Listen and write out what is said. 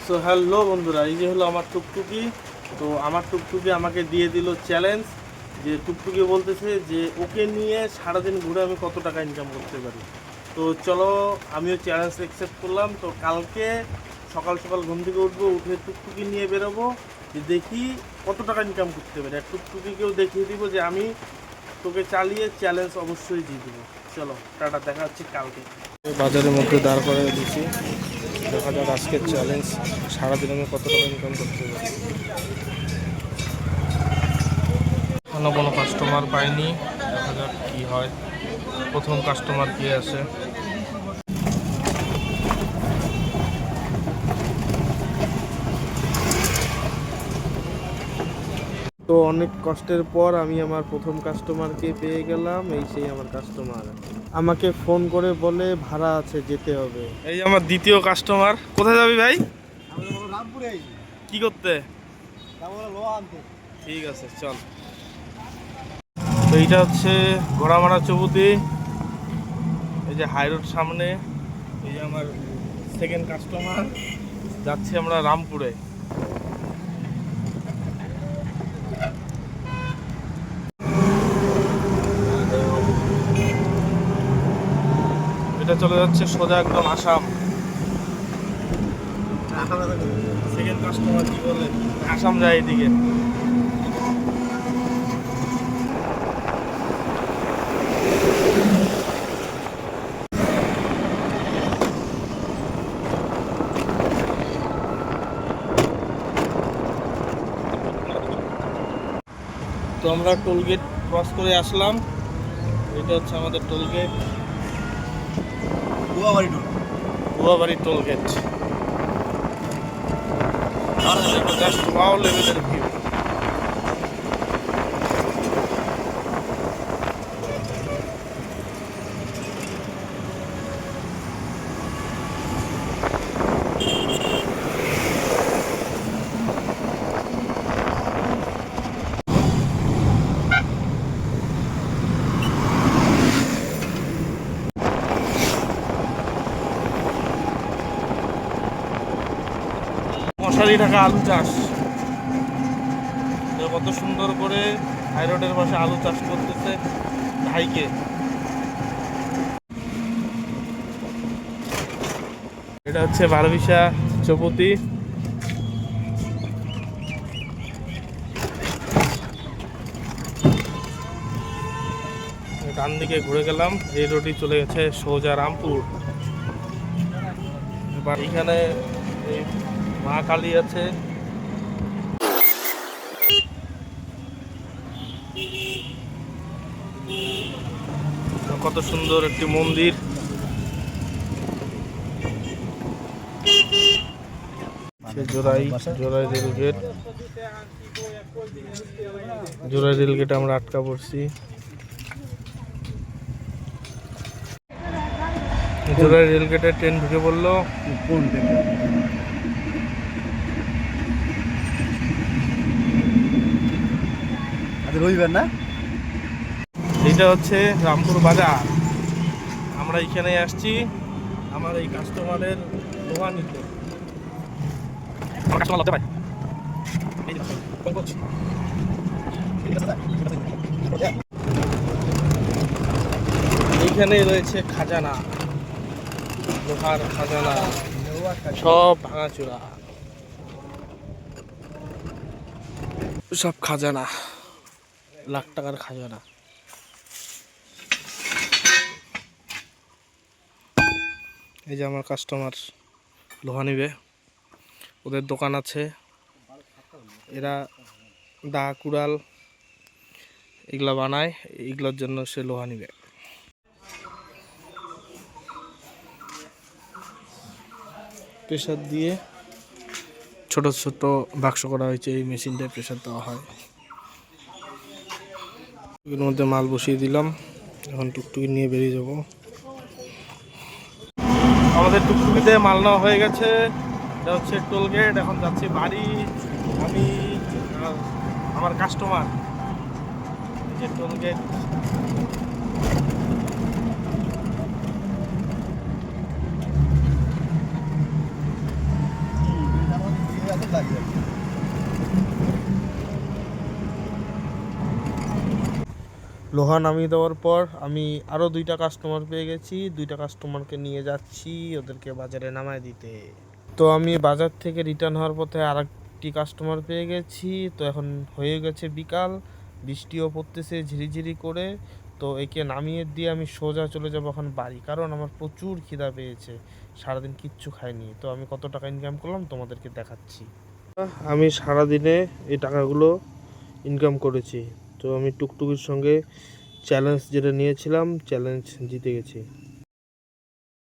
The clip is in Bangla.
সো হ্যালো বন্ধুরা, এই যে হলো আমার টুকটুকি। তো আমার টুকটুকি আমাকে দিয়ে দিল চ্যালেঞ্জ, যে টুকটুকি বলতেছে যে ওকে নিয়ে সারাদিন ঘুরে আমি কত টাকা ইনকাম করতে পারি। তো চলো, আমিও চ্যালেঞ্জ অ্যাকসেপ্ট করলাম। তো কালকে সকাল সকাল ঘুম থেকে উঠবো, উঠে টুকটুকি নিয়ে বেরোবো, যে দেখি কত টাকা ইনকাম করতে পারি। আর টুকটুকিকেও দেখিয়ে দিব যে আমি তোকে চালিয়ে চ্যালেঞ্জ অবশ্যই দিয়ে দেবো। চলো টাটা, দেখা হচ্ছে কালকে। বাজারের মধ্যে দাঁড় করে দিচ্ছি, দেখা যাক আজকের চ্যালেঞ্জ সারাদিন আমি কত টাকা ইনকাম করতে পারি। কোনো কাস্টমার পাইনি, দেখা যাক কি হয়। প্রথম কাস্টমার কে আসে। তো অনেক কষ্টের পর আমি আমার প্রথম কাস্টমারকে পেয়ে গেলাম। এই সেই আমার কাস্টমার আমাকে ফোন করে বলে ভাড়া আছে, যেতে হবে। এই আমার দ্বিতীয় কাস্টমার। কোথায় যাবি ভাই? কি করতে? ঠিক আছে, চল। তো এইটা হচ্ছে ঘোড়ামারা চৌপতি, এই যে হাই রোড সামনে। এই যে আমার সেকেন্ড কাস্টমার। যাচ্ছি আমরা রামপুরে। এটা চলে যাচ্ছে সোজা একদম আসাম। সেকেন্ড কাস্টমার কি বলে আসাম যায় এদিকে। তো আমরা টোল গেট ক্রস করে আসলাম। এটা হচ্ছে আমাদের toll gate, Guabari toll gate. Just wow লেভেলের ভিউ। মশারি ঢাকা আলু চাষ, কত সুন্দর করে হাই রোডের পাশে আলু চাষ করতেছে ভাইকে। এটা হচ্ছে বারবিশা চৌপতি। ডান দিকে ঘুরে গেলাম, এই রোডই চলে গেছে সোজা রামপুর। এবার এখানে এই মা কালী আছে। কত সুন্দর একটি মন্দির। জোড়াই রেলগেট, জোড়াই রেলগেটে আমরা আটকা পড়ছি। জোড়াই রেলগেটে ট্রেন ঢুকে পড়লো। রবিবার না, এইটা হচ্ছে রামপুর বাজার। আমরা এখানে আসছি আমার এই কাস্টমারের লোহা নিতে। এইখানে রয়েছে খাজানা, লোহার খাজানা, সব ভাঙাচোরা, সব খাজানা, লাখ টাকার খাজানা। এই যে আমার কাস্টমার লোহা নিবে, ওদের দোকান আছে। এরা দা কুড়াল এগুলা বানায়, এগুলোর জন্য সে লোহা নিবে। প্রেসার দিয়ে ছোট ছোট বাক্স করা হয়েছে, এই মেশিনটায় প্রেসার দেওয়া হয়। এর মধ্যে মাল বসিয়ে দিলাম, এখন টুকটুকি নিয়ে বেরিয়ে যাব। আমাদের টুকটুকিতে মাল নেওয়া হয়ে গেছে। এটা হচ্ছে টোল গেট, এখন যাচ্ছি বাড়ি। আমি আমার কাস্টমার, এই যে টোল গেট। লাগে আর কি। লোহা নামিয়ে দেওয়ার পর আমি আরও 2টা কাস্টমার পেয়ে গেছি, 2টা কাস্টমারকে নিয়ে যাচ্ছি ওদেরকে বাজারে নামায় দিতে। তো আমি বাজার থেকে রিটার্ন হওয়ার পথে আরেকটি কাস্টমার পেয়ে গেছি। তো এখন হয়ে গেছে বিকাল, বৃষ্টিও পড়তেছে ঝিরিঝিরি করে। তো একে নামিয়ে দিয়ে আমি সোজা চলে যাবো এখন বাড়ি, কারণ আমার প্রচুর খিদা পেয়েছে, সারাদিন কিচ্ছু খাইনি। তো আমি কত টাকা ইনকাম করলাম তোমাদেরকে দেখাচ্ছি। আমি সারাদিনে এই টাকাগুলো ইনকাম করেছি। তো আমি টুকটুকির সঙ্গে চ্যালেঞ্জ যেটা নিয়েছিলাম, চ্যালেঞ্জ জিতে গেছি।